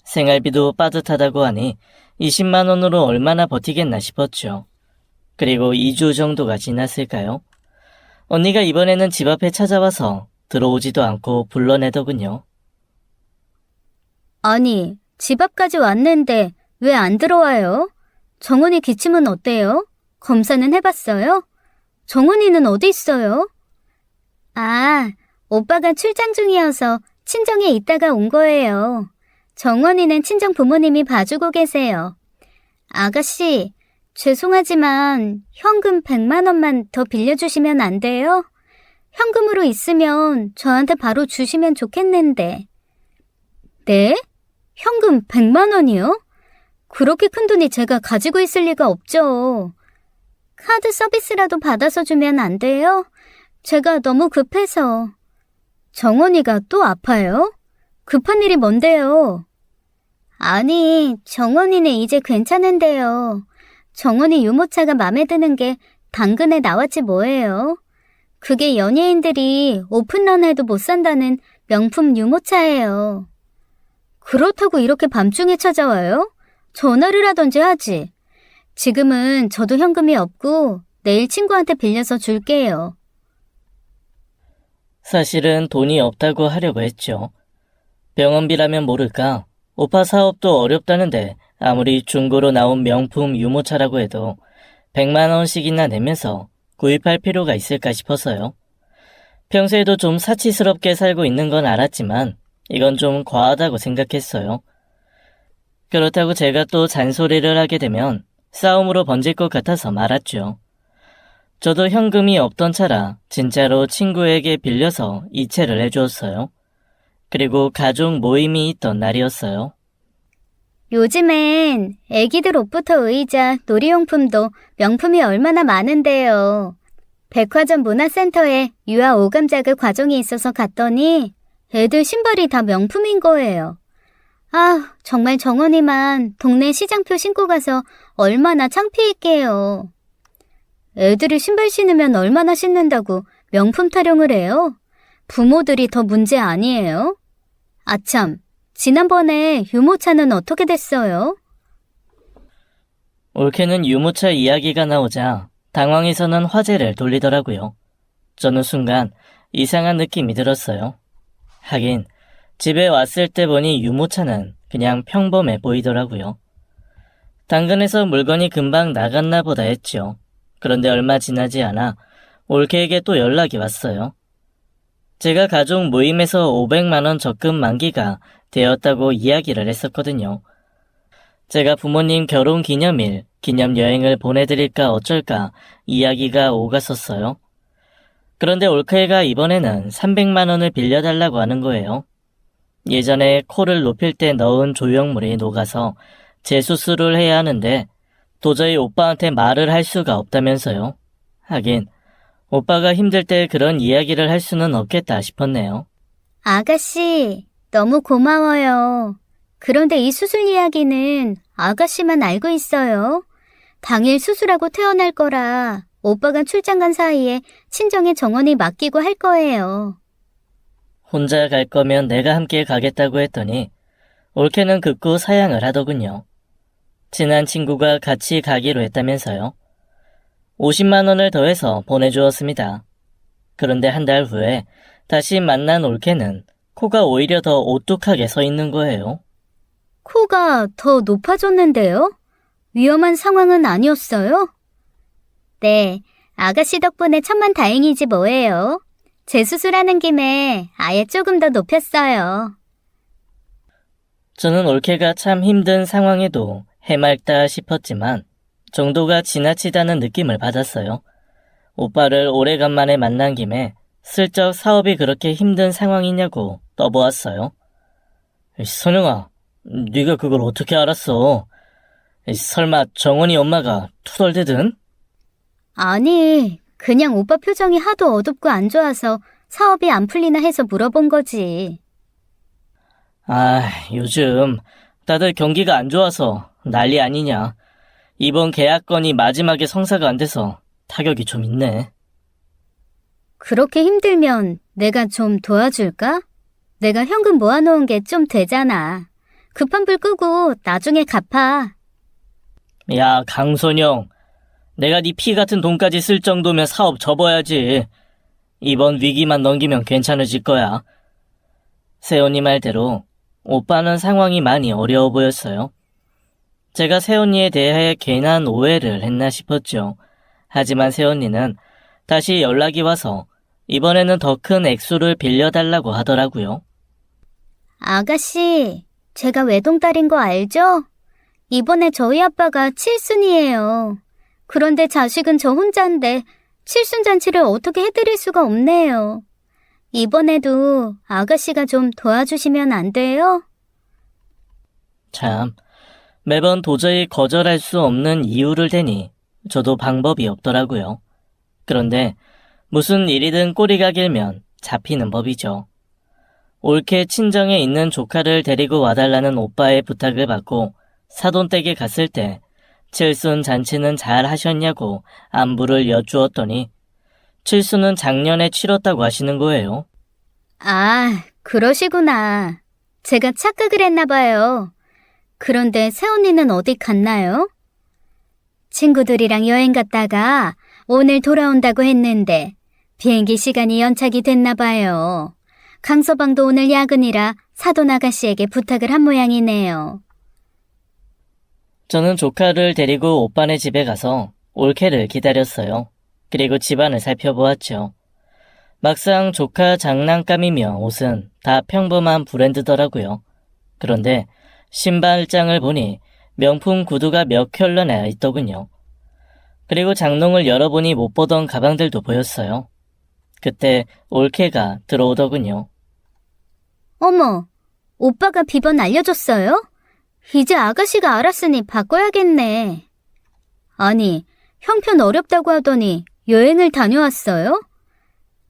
생활비도 빠듯하다고 하니 20만 원으로 얼마나 버티겠나 싶었죠. 그리고 2주 정도가 지났을까요? 언니가 이번에는 집 앞에 찾아와서 들어오지도 않고 불러내더군요. 아니, 집 앞까지 왔는데 왜 안 들어와요? 정원이 기침은 어때요? 검사는 해봤어요? 정원이는 어디 있어요? 아, 오빠가 출장 중이어서 친정에 있다가 온 거예요. 정원이는 친정 부모님이 봐주고 계세요. 아가씨, 죄송하지만 현금 100만 원만 더 빌려주시면 안 돼요? 현금으로 있으면 저한테 바로 주시면 좋겠는데. 네? 현금 100만 원이요? 그렇게 큰 돈이 제가 가지고 있을 리가 없죠. 카드 서비스라도 받아서 주면 안 돼요? 제가 너무 급해서. 정원이가 또 아파요? 급한 일이 뭔데요? 아니, 정원이는 이제 괜찮은데요. 정원이 유모차가 맘에 드는 게 당근에 나왔지 뭐예요. 그게 연예인들이 오픈런 해도 못 산다는 명품 유모차예요. 그렇다고 이렇게 밤중에 찾아와요? 전화를 하던지 하지. 지금은 저도 현금이 없고 내일 친구한테 빌려서 줄게요. 사실은 돈이 없다고 하려고 했죠. 병원비라면 모를까. 오빠 사업도 어렵다는데 아무리 중고로 나온 명품 유모차라고 해도 100만 원씩이나 내면서 구입할 필요가 있을까 싶어서요. 평소에도 좀 사치스럽게 살고 있는 건 알았지만 이건 좀 과하다고 생각했어요. 그렇다고 제가 또 잔소리를 하게 되면 싸움으로 번질 것 같아서 말았죠. 저도 현금이 없던 차라 진짜로 친구에게 빌려서 이체를 해주었어요. 그리고 가족 모임이 있던 날이었어요. 요즘엔 애기들 옷부터 의자, 놀이용품도 명품이 얼마나 많은데요. 백화점 문화센터에 유아 오감 자극 과정이 있어서 갔더니 애들 신발이 다 명품인 거예요. 아, 정말 정원이만 동네 시장표 신고 가서 얼마나 창피했게요. 애들이 신발 신으면 얼마나 신는다고 명품 타령을 해요? 부모들이 더 문제 아니에요? 아참, 지난번에 유모차는 어떻게 됐어요? 올케는 유모차 이야기가 나오자 당황해서는 화제를 돌리더라고요. 저는 순간 이상한 느낌이 들었어요. 하긴 집에 왔을 때 보니 유모차는 그냥 평범해 보이더라고요. 당근에서 물건이 금방 나갔나 보다 했죠. 그런데 얼마 지나지 않아 올케에게 또 연락이 왔어요. 제가 가족 모임에서 500만 원 적금 만기가 되었다고 이야기를 했었거든요. 제가 부모님 결혼 기념일, 기념여행을 보내드릴까 어쩔까 이야기가 오갔었어요. 그런데 올케가 이번에는 300만 원을 빌려달라고 하는 거예요. 예전에 코를 높일 때 넣은 조형물이 녹아서 재수술을 해야 하는데 도저히 오빠한테 말을 할 수가 없다면서요. 하긴 오빠가 힘들 때 그런 이야기를 할 수는 없겠다 싶었네요. 아가씨, 너무 고마워요. 그런데 이 수술 이야기는 아가씨만 알고 있어요. 당일 수술하고 퇴원할 거라 오빠가 출장 간 사이에 친정에 정원이 맡기고 할 거예요. 혼자 갈 거면 내가 함께 가겠다고 했더니 올케는 극구 사양을 하더군요. 친한 친구가 같이 가기로 했다면서요. 50만 원을 더해서 보내주었습니다. 그런데 한 달 후에 다시 만난 올케는 코가 오히려 더 오뚝하게 서 있는 거예요. 코가 더 높아졌는데요? 위험한 상황은 아니었어요? 네, 아가씨 덕분에 천만다행이지 뭐예요. 재수술하는 김에 아예 조금 더 높였어요. 저는 올케가 참 힘든 상황에도 해맑다 싶었지만 정도가 지나치다는 느낌을 받았어요. 오빠를 오래간만에 만난 김에 슬쩍 사업이 그렇게 힘든 상황이냐고 떠보았어요. 선영아, 네가 그걸 어떻게 알았어? 설마 정원이 엄마가 투덜대든? 아니, 그냥 오빠 표정이 하도 어둡고 안 좋아서 사업이 안 풀리나 해서 물어본 거지. 아, 요즘 다들 경기가 안 좋아서 난리 아니냐. 이번 계약건이 마지막에 성사가 안 돼서 타격이 좀 있네. 그렇게 힘들면 내가 좀 도와줄까? 내가 현금 모아놓은 게 좀 되잖아. 급한 불 끄고 나중에 갚아. 야, 강선영. 내가 네 피 같은 돈까지 쓸 정도면 사업 접어야지. 이번 위기만 넘기면 괜찮아질 거야. 세연이 말대로 오빠는 상황이 많이 어려워 보였어요. 제가 새언니에 대해 괜한 오해를 했나 싶었죠. 하지만 새언니는 다시 연락이 와서 이번에는 더 큰 액수를 빌려달라고 하더라고요. 아가씨, 제가 외동딸인 거 알죠? 이번에 저희 아빠가 칠순이에요. 그런데 자식은 저 혼자인데 칠순잔치를 어떻게 해드릴 수가 없네요. 이번에도 아가씨가 좀 도와주시면 안 돼요? 참, 매번 도저히 거절할 수 없는 이유를 대니 저도 방법이 없더라고요. 그런데 무슨 일이든 꼬리가 길면 잡히는 법이죠. 올케 친정에 있는 조카를 데리고 와달라는 오빠의 부탁을 받고 사돈댁에 갔을 때 칠순 잔치는 잘 하셨냐고 안부를 여쭈었더니 칠순은 작년에 치렀다고 하시는 거예요. 아, 그러시구나. 제가 착각을 했나 봐요. 그런데 새언니는 어디 갔나요? 친구들이랑 여행 갔다가 오늘 돌아온다고 했는데 비행기 시간이 연착이 됐나 봐요. 강서방도 오늘 야근이라 사돈 아가씨에게 부탁을 한 모양이네요. 저는 조카를 데리고 오빠네 집에 가서 올케를 기다렸어요. 그리고 집안을 살펴보았죠. 막상 조카 장난감이며 옷은 다 평범한 브랜드더라고요. 그런데 신발장을 보니 명품 구두가 몇 켤레나 있더군요. 그리고 장롱을 열어보니 못 보던 가방들도 보였어요. 그때 올케가 들어오더군요. 어머, 오빠가 비번 알려줬어요? 이제 아가씨가 알았으니 바꿔야겠네. 아니, 형편 어렵다고 하더니 여행을 다녀왔어요?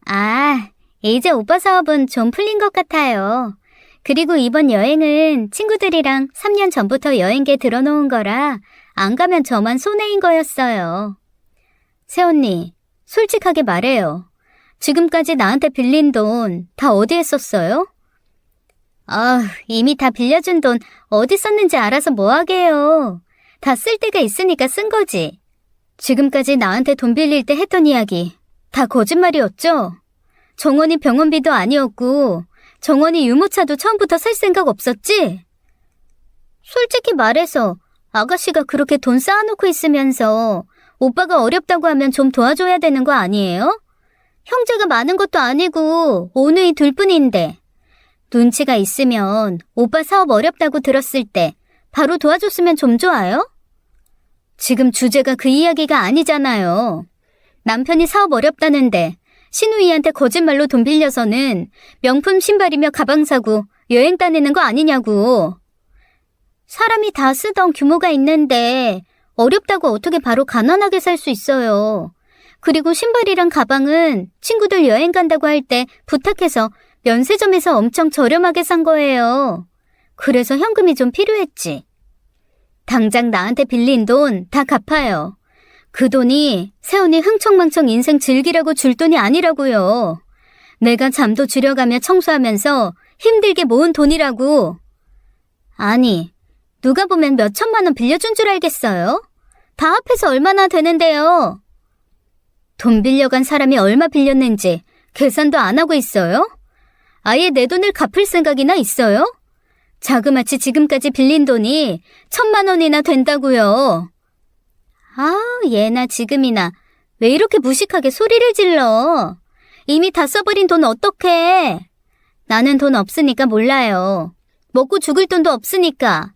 아, 이제 오빠 사업은 좀 풀린 것 같아요. 그리고 이번 여행은 친구들이랑 3년 전부터 여행계 들어놓은 거라 안 가면 저만 손해인 거였어요. 새언니, 솔직하게 말해요. 지금까지 나한테 빌린 돈 다 어디에 썼어요? 아, 이미 다 빌려준 돈 어디 썼는지 알아서 뭐하게요. 다 쓸 데가 있으니까 쓴 거지. 지금까지 나한테 돈 빌릴 때 했던 이야기 다 거짓말이었죠? 정원이 병원비도 아니었고 정원이 유모차도 처음부터 살 생각 없었지? 솔직히 말해서 아가씨가 그렇게 돈 쌓아놓고 있으면서 오빠가 어렵다고 하면 좀 도와줘야 되는 거 아니에요? 형제가 많은 것도 아니고 오누이 둘뿐인데 눈치가 있으면 오빠 사업 어렵다고 들었을 때 바로 도와줬으면 좀 좋아요? 지금 주제가 그 이야기가 아니잖아요. 남편이 사업 어렵다는데 시누이한테 거짓말로 돈 빌려서는 명품 신발이며 가방 사고 여행 다니는 거 아니냐고. 사람이 다 쓰던 규모가 있는데 어렵다고 어떻게 바로 가난하게 살 수 있어요. 그리고 신발이랑 가방은 친구들 여행 간다고 할 때 부탁해서 면세점에서 엄청 저렴하게 산 거예요. 그래서 현금이 좀 필요했지. 당장 나한테 빌린 돈 다 갚아요. 그 돈이 새언니 흥청망청 인생 즐기라고 줄 돈이 아니라고요. 내가 잠도 줄여가며 청소하면서 힘들게 모은 돈이라고. 아니, 누가 보면 몇 천만 원 빌려준 줄 알겠어요? 다 합해서 얼마나 되는데요? 돈 빌려간 사람이 얼마 빌렸는지 계산도 안 하고 있어요? 아예 내 돈을 갚을 생각이나 있어요? 자그마치 지금까지 빌린 돈이 1,000만 원이나 된다고요. 아, 예나 지금이나 왜 이렇게 무식하게 소리를 질러? 이미 다 써버린 돈 어떡해? 나는 돈 없으니까 몰라요. 먹고 죽을 돈도 없으니까.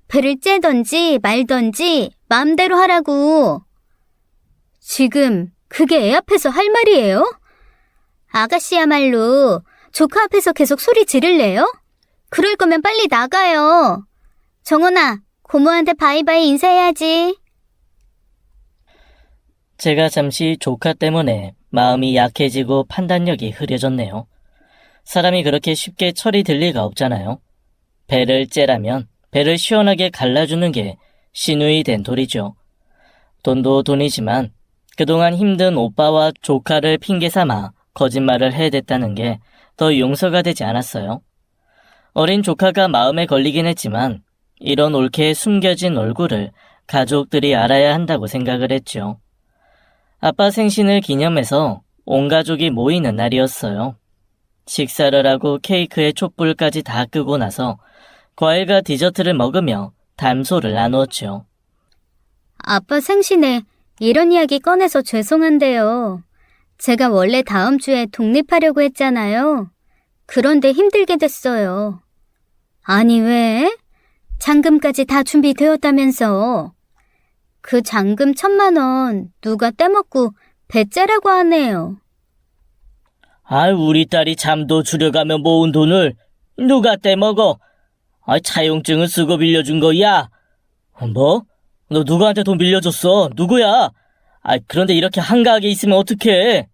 배를 째던지 말던지 마음대로 하라고. 지금 그게 애 앞에서 할 말이에요? 아가씨야말로 조카 앞에서 계속 소리 지를래요? 그럴 거면 빨리 나가요. 정원아, 고모한테 바이바이 인사해야지. 제가 잠시 조카 때문에 마음이 약해지고 판단력이 흐려졌네요. 사람이 그렇게 쉽게 철이 들 리가 없잖아요. 배를 째라면 배를 시원하게 갈라주는 게 시누이 된 도리죠. 돈도 돈이지만 그동안 힘든 오빠와 조카를 핑계 삼아 거짓말을 해댔다는 게 더 용서가 되지 않았어요. 어린 조카가 마음에 걸리긴 했지만 이런 옳게 숨겨진 얼굴을 가족들이 알아야 한다고 생각을 했죠. 아빠 생신을 기념해서 온 가족이 모이는 날이었어요. 식사를 하고 케이크에 촛불까지 다 끄고 나서 과일과 디저트를 먹으며 담소를 나누었죠. 아빠 생신에 이런 이야기 꺼내서 죄송한데요. 제가 원래 다음 주에 독립하려고 했잖아요. 그런데 힘들게 됐어요. 아니 왜? 잔금까지 다 준비되었다면서. 그 잔금 1,000만 원 누가 떼먹고 배째라고 하네요. 우리 딸이 잠도 줄여가며 모은 돈을 누가 떼먹어? 차용증을 쓰고 빌려준 거야? 뭐? 너 누구한테 돈 빌려줬어? 누구야? 그런데 이렇게 한가하게 있으면 어떡해?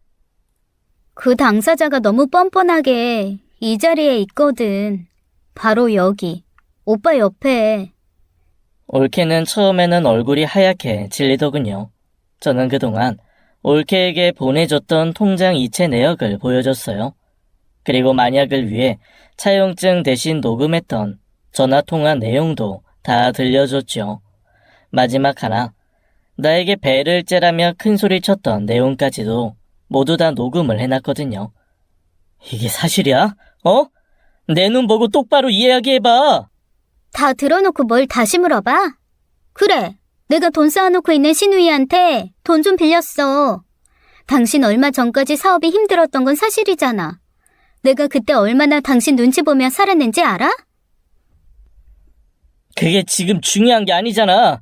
그 당사자가 너무 뻔뻔하게 이 자리에 있거든. 바로 여기. 오빠 옆에. 올케는 처음에는 얼굴이 하얗게 질리더군요. 저는 그동안 올케에게 보내줬던 통장 이체 내역을 보여줬어요. 그리고 만약을 위해 차용증 대신 녹음했던 전화통화 내용도 다 들려줬죠. 마지막 하나, 나에게 배를 째라며 큰소리 쳤던 내용까지도 모두 다 녹음을 해놨거든요. 이게 사실이야? 어? 내 눈 보고 똑바로 이해하게 해봐. 다 들어놓고 뭘 다시 물어봐? 그래, 내가 돈 쌓아놓고 있는 신우이한테 돈 좀 빌렸어. 당신 얼마 전까지 사업이 힘들었던 건 사실이잖아. 내가 그때 얼마나 당신 눈치 보며 살았는지 알아? 그게 지금 중요한 게 아니잖아.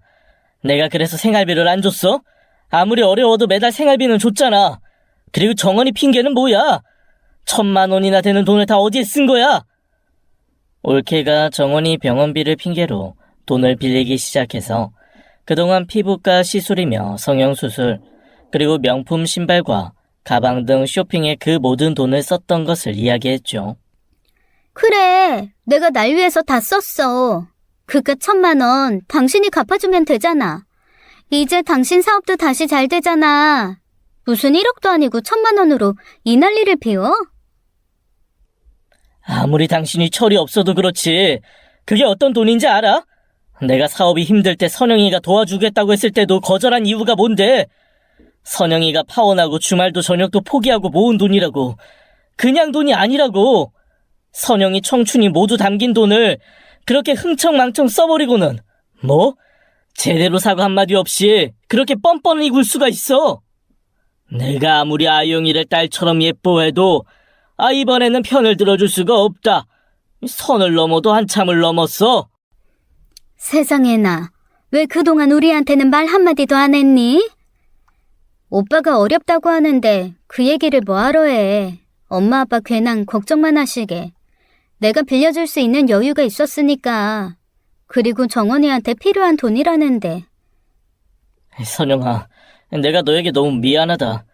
내가 그래서 생활비를 안 줬어? 아무리 어려워도 매달 생활비는 줬잖아. 그리고 정원이 핑계는 뭐야? 1,000만 원이나 되는 돈을 다 어디에 쓴 거야? 올케가 정원이 병원비를 핑계로 돈을 빌리기 시작해서 그동안 피부과 시술이며 성형수술, 그리고 명품 신발과 가방 등 쇼핑에 그 모든 돈을 썼던 것을 이야기했죠. 그래, 내가 날 위해서 다 썼어. 그깟 1,000만 원 당신이 갚아주면 되잖아. 이제 당신 사업도 다시 잘 되잖아. 무슨 1억도 아니고 1,000만 원으로 이 난리를 피워? 아무리 당신이 철이 없어도 그렇지. 그게 어떤 돈인지 알아? 내가 사업이 힘들 때 선영이가 도와주겠다고 했을 때도 거절한 이유가 뭔데? 선영이가 파혼하고 주말도 저녁도 포기하고 모은 돈이라고. 그냥 돈이 아니라고. 선영이 청춘이 모두 담긴 돈을 그렇게 흥청망청 써버리고는 뭐? 제대로 사과 한마디 없이 그렇게 뻔뻔히 굴 수가 있어? 내가 아무리 아영이를 딸처럼 예뻐해도 이번에는 편을 들어줄 수가 없다. 선을 넘어도 한참을 넘었어. 세상에나, 왜 그동안 우리한테는 말 한마디도 안 했니? 오빠가 어렵다고 하는데 그 얘기를 뭐하러 해. 엄마 아빠 괜한 걱정만 하시게. 내가 빌려줄 수 있는 여유가 있었으니까. 그리고 정원이한테 필요한 돈이라는데. 선영아, 내가 너에게 너무 미안하다.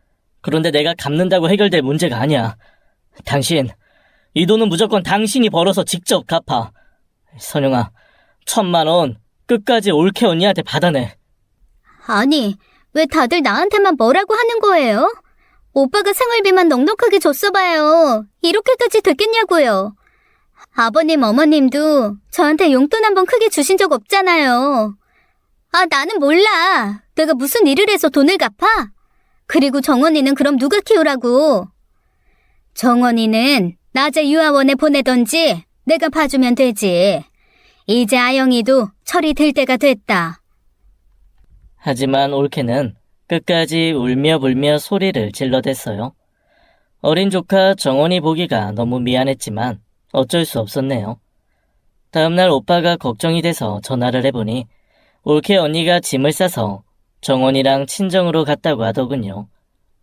그런데 내가 갚는다고 해결될 문제가 아니야. 당신, 이 돈은 무조건 당신이 벌어서 직접 갚아. 선영아, 1,000만 원 끝까지 올케 언니한테 받아내. 아니, 왜 다들 나한테만 뭐라고 하는 거예요? 오빠가 생활비만 넉넉하게 줬어봐요. 이렇게까지 됐겠냐고요. 아버님, 어머님도 저한테 용돈 한번 크게 주신 적 없잖아요. 나는 몰라. 내가 무슨 일을 해서 돈을 갚아? 그리고 정원이는 그럼 누가 키우라고? 정원이는 낮에 유아원에 보내던지 내가 봐주면 되지. 이제 아영이도 철이 들 때가 됐다. 하지만 올케는 끝까지 울며 불며 소리를 질러댔어요. 어린 조카 정원이 보기가 너무 미안했지만 어쩔 수 없었네요. 다음날 오빠가 걱정이 돼서 전화를 해보니 올케 언니가 짐을 싸서 정원이랑 친정으로 갔다고 하더군요.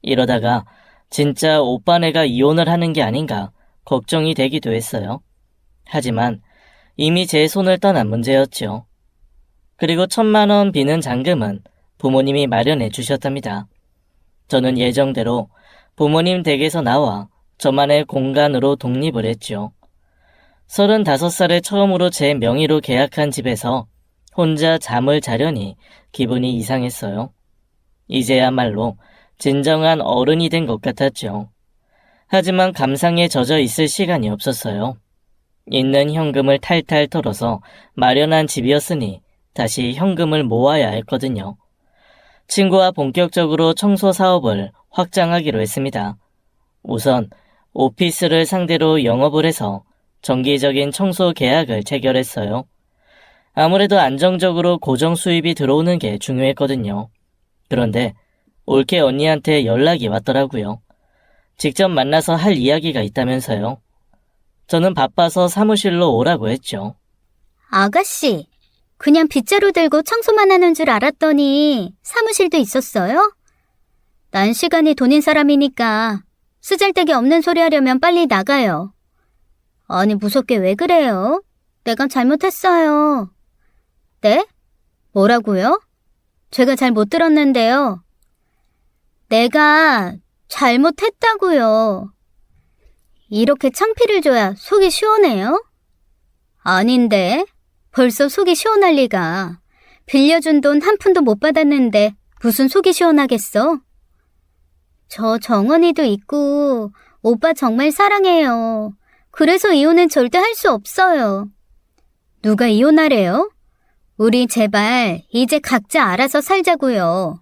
이러다가 진짜 오빠네가 이혼을 하는 게 아닌가 걱정이 되기도 했어요. 하지만 이미 제 손을 떠난 문제였죠. 그리고 1,000만 원 비는 잔금은 부모님이 마련해 주셨답니다. 저는 예정대로 부모님 댁에서 나와 저만의 공간으로 독립을 했죠. 35살에 처음으로 제 명의로 계약한 집에서 혼자 잠을 자려니 기분이 이상했어요. 이제야말로 진정한 어른이 된 것 같았죠. 하지만 감상에 젖어 있을 시간이 없었어요. 있는 현금을 탈탈 털어서 마련한 집이었으니 다시 현금을 모아야 했거든요. 친구와 본격적으로 청소 사업을 확장하기로 했습니다. 우선 오피스를 상대로 영업을 해서 정기적인 청소 계약을 체결했어요. 아무래도 안정적으로 고정 수입이 들어오는 게 중요했거든요. 그런데 올케 언니한테 연락이 왔더라고요. 직접 만나서 할 이야기가 있다면서요. 저는 바빠서 사무실로 오라고 했죠. 아가씨, 그냥 빗자루 들고 청소만 하는 줄 알았더니 사무실도 있었어요? 난 시간이 돈인 사람이니까 쓰잘데기 없는 소리 하려면 빨리 나가요. 아니, 무섭게 왜 그래요? 내가 잘못했어요. 네? 뭐라고요? 제가 잘 못 들었는데요. 내가 잘못했다고요. 이렇게 창피를 줘야 속이 시원해요? 아닌데, 벌써 속이 시원할 리가. 빌려준 돈 한 푼도 못 받았는데 무슨 속이 시원하겠어? 저 정원이도 있고 오빠 정말 사랑해요. 그래서 이혼은 절대 할 수 없어요. 누가 이혼하래요? 우리 제발 이제 각자 알아서 살자고요.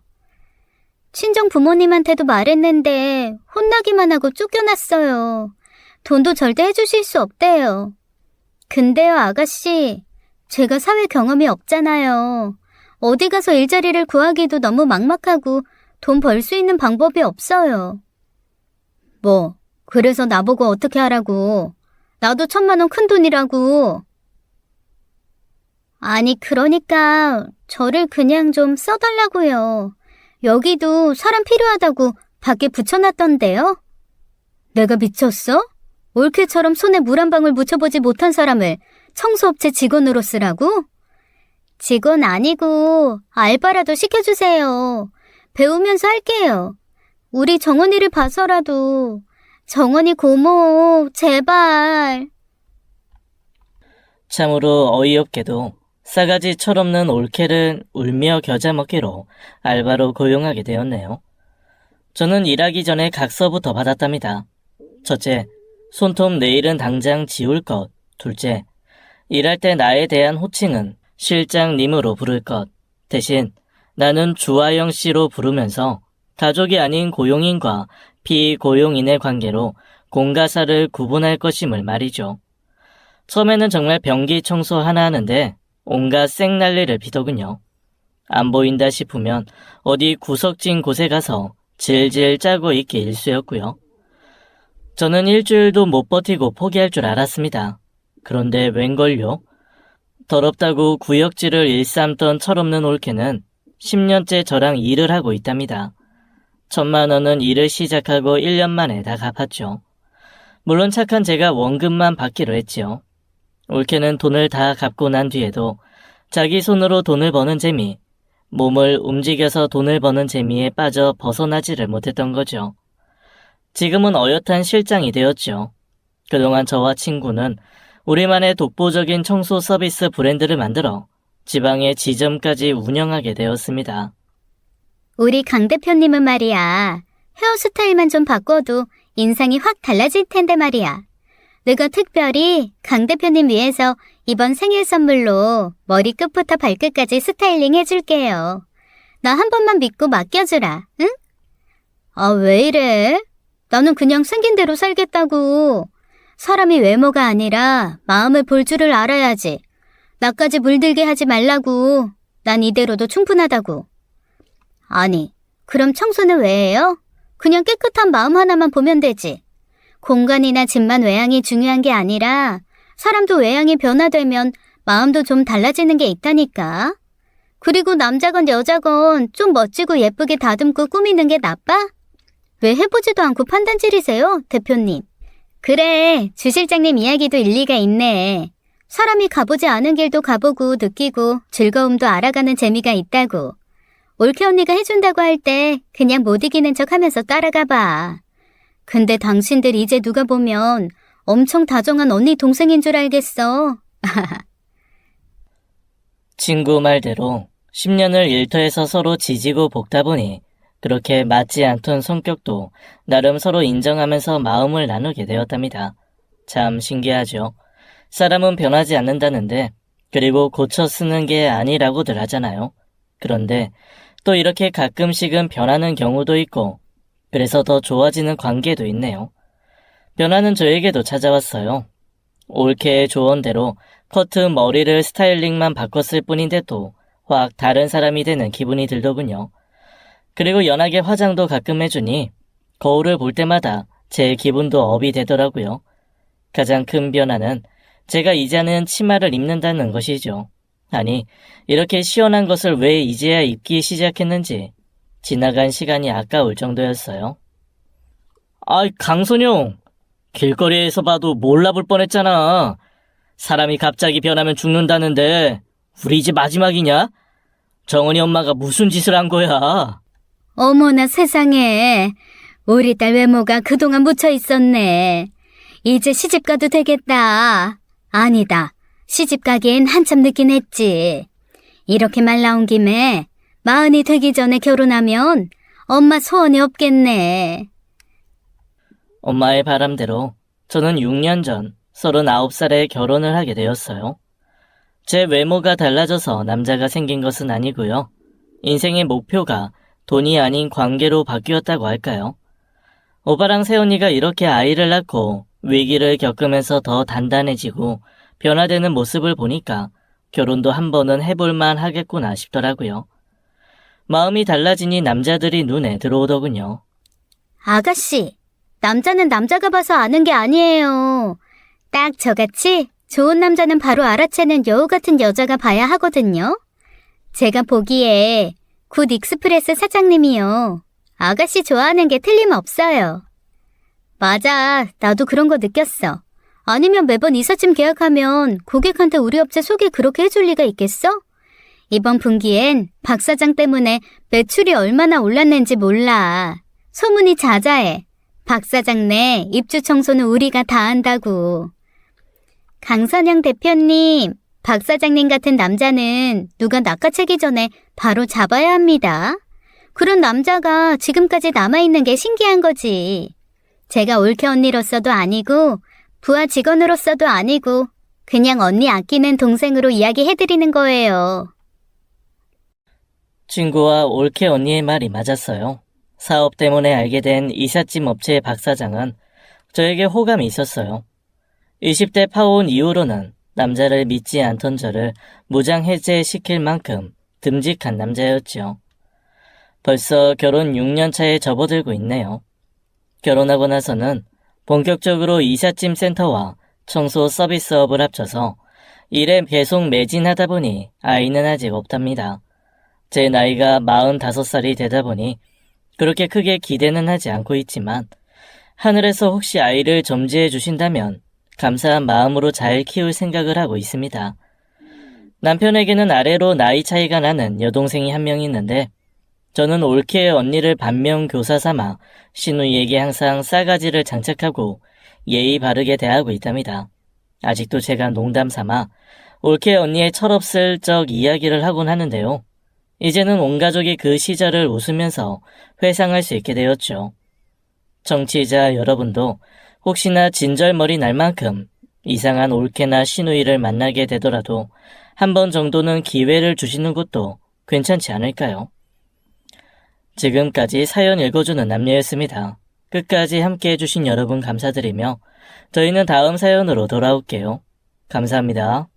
친정 부모님한테도 말했는데 혼나기만 하고 쫓겨났어요. 돈도 절대 해주실 수 없대요. 근데요, 아가씨, 제가 사회 경험이 없잖아요. 어디 가서 일자리를 구하기도 너무 막막하고 돈 벌 수 있는 방법이 없어요. 뭐, 그래서 나보고 어떻게 하라고. 나도 1,000만 원 큰 돈이라고. 아니, 그러니까 저를 그냥 좀 써달라고요. 여기도 사람 필요하다고 밖에 붙여놨던데요? 내가 미쳤어? 올케처럼 손에 물 한 방울 묻혀보지 못한 사람을 청소업체 직원으로 쓰라고? 직원 아니고 알바라도 시켜주세요. 배우면서 할게요. 우리 정원이를 봐서라도. 정원이 고모, 제발. 참으로 어이없게도 싸가지 철없는 올케를 울며 겨자 먹기로 알바로 고용하게 되었네요. 저는 일하기 전에 각서부터 받았답니다. 첫째, 손톱 네일은 당장 지울 것. 둘째, 일할 때 나에 대한 호칭은 실장님으로 부를 것. 대신 나는 주아영 씨로 부르면서 가족이 아닌 고용인과 비고용인의 관계로 공가사를 구분할 것임을 말이죠. 처음에는 정말 변기 청소 하나 하는데 온갖 생난리를 피더군요. 안 보인다 싶으면 어디 구석진 곳에 가서 질질 짜고 있기 일쑤였고요. 저는 일주일도 못 버티고 포기할 줄 알았습니다. 그런데 웬걸요? 더럽다고 구역질을 일삼던 철없는 올케는 10년째 저랑 일을 하고 있답니다. 1,000만 원은 일을 시작하고 1년 만에 다 갚았죠. 물론 착한 제가 원금만 받기로 했지요. 올케는 돈을 다 갚고 난 뒤에도 자기 손으로 돈을 버는 재미, 몸을 움직여서 돈을 버는 재미에 빠져 벗어나지를 못했던 거죠. 지금은 어엿한 실장이 되었죠. 그동안 저와 친구는 우리만의 독보적인 청소 서비스 브랜드를 만들어 지방의 지점까지 운영하게 되었습니다. 우리 강 대표님은 말이야. 헤어스타일만 좀 바꿔도 인상이 확 달라질 텐데 말이야. 내가 특별히 강 대표님 위해서 이번 생일 선물로 머리 끝부터 발끝까지 스타일링 해줄게요. 나 한 번만 믿고 맡겨주라, 응? 아, 왜 이래? 나는 그냥 생긴 대로 살겠다고. 사람이 외모가 아니라 마음을 볼 줄을 알아야지. 나까지 물들게 하지 말라고. 난 이대로도 충분하다고. 아니, 그럼 청소는 왜 해요? 그냥 깨끗한 마음 하나만 보면 되지. 공간이나 집만 외양이 중요한 게 아니라 사람도 외양이 변화되면 마음도 좀 달라지는 게 있다니까. 그리고 남자건 여자건 좀 멋지고 예쁘게 다듬고 꾸미는 게 나빠? 왜 해보지도 않고 판단질이세요, 대표님? 그래, 주 실장님 이야기도 일리가 있네. 사람이 가보지 않은 길도 가보고 느끼고 즐거움도 알아가는 재미가 있다고. 올케 언니가 해준다고 할 때 그냥 못 이기는 척 하면서 따라가봐. 근데 당신들 이제 누가 보면 엄청 다정한 언니 동생인 줄 알겠어. 친구 말대로 10년을 일터에서 서로 지지고 볶다 보니 그렇게 맞지 않던 성격도 나름 서로 인정하면서 마음을 나누게 되었답니다. 참 신기하죠. 사람은 변하지 않는다는데 그리고 고쳐 쓰는 게 아니라고들 하잖아요. 그런데 또 이렇게 가끔씩은 변하는 경우도 있고 그래서 더 좋아지는 관계도 있네요. 변화는 저에게도 찾아왔어요. 올케의 조언대로 커트 머리를 스타일링만 바꿨을 뿐인데도 확 다른 사람이 되는 기분이 들더군요. 그리고 연하게 화장도 가끔 해주니 거울을 볼 때마다 제 기분도 업이 되더라고요. 가장 큰 변화는 제가 이제는 치마를 입는다는 것이죠. 아니, 이렇게 시원한 것을 왜 이제야 입기 시작했는지 지나간 시간이 아까울 정도였어요. 아이, 강선용! 길거리에서 봐도 몰라볼 뻔했잖아. 사람이 갑자기 변하면 죽는다는데 우리 집 마지막이냐? 정은이 엄마가 무슨 짓을 한 거야? 어머나 세상에. 우리 딸 외모가 그동안 묻혀 있었네. 이제 시집 가도 되겠다. 아니다. 시집 가기엔 한참 늦긴 했지. 이렇게 말 나온 김에 40이 되기 전에 결혼하면 엄마 소원이 없겠네. 엄마의 바람대로 저는 6년 전 39살에 결혼을 하게 되었어요. 제 외모가 달라져서 남자가 생긴 것은 아니고요. 인생의 목표가 돈이 아닌 관계로 바뀌었다고 할까요? 오빠랑 새언니가 이렇게 아이를 낳고 위기를 겪으면서 더 단단해지고 변화되는 모습을 보니까 결혼도 한 번은 해볼만 하겠구나 싶더라고요. 마음이 달라지니 남자들이 눈에 들어오더군요. 아가씨, 남자는 남자가 봐서 아는 게 아니에요. 딱 저같이 좋은 남자는 바로 알아채는 여우 같은 여자가 봐야 하거든요. 제가 보기에 굿 익스프레스 사장님이요. 아가씨 좋아하는 게 틀림없어요. 맞아, 나도 그런 거 느꼈어. 아니면 매번 이삿짐 계약하면 고객한테 우리 업체 소개 그렇게 해줄 리가 있겠어? 이번 분기엔 박 사장 때문에 매출이 얼마나 올랐는지 몰라. 소문이 자자해. 박 사장네 입주 청소는 우리가 다 한다고. 강선영 대표님, 박 사장님 같은 남자는 누가 낚아채기 전에 바로 잡아야 합니다. 그런 남자가 지금까지 남아있는 게 신기한 거지. 제가 올케 언니로서도 아니고 부하 직원으로서도 아니고 그냥 언니 아끼는 동생으로 이야기해드리는 거예요. 친구와 올케 언니의 말이 맞았어요. 사업 때문에 알게 된 이삿짐 업체의 박 사장은 저에게 호감이 있었어요. 20대 파혼 이후로는 남자를 믿지 않던 저를 무장해제시킬 만큼 듬직한 남자였죠. 벌써 결혼 6년 차에 접어들고 있네요. 결혼하고 나서는 본격적으로 이삿짐 센터와 청소 서비스업을 합쳐서 일에 계속 매진하다 보니 아이는 아직 없답니다. 제 나이가 45살이 되다 보니 그렇게 크게 기대는 하지 않고 있지만 하늘에서 혹시 아이를 점지해 주신다면 감사한 마음으로 잘 키울 생각을 하고 있습니다. 남편에게는 아래로 나이 차이가 나는 여동생이 한 명 있는데 저는 올케 언니를 반면교사 삼아 시누이에게 항상 싸가지를 장착하고 예의 바르게 대하고 있답니다. 아직도 제가 농담 삼아 올케 언니의 철없을 적 이야기를 하곤 하는데요. 이제는 온 가족이 그 시절을 웃으면서 회상할 수 있게 되었죠. 청취자 여러분도 혹시나 진절머리 날 만큼 이상한 올케나 시누이를 만나게 되더라도 한 번 정도는 기회를 주시는 것도 괜찮지 않을까요? 지금까지 사연 읽어주는 남녀였습니다. 끝까지 함께 해주신 여러분 감사드리며 저희는 다음 사연으로 돌아올게요. 감사합니다.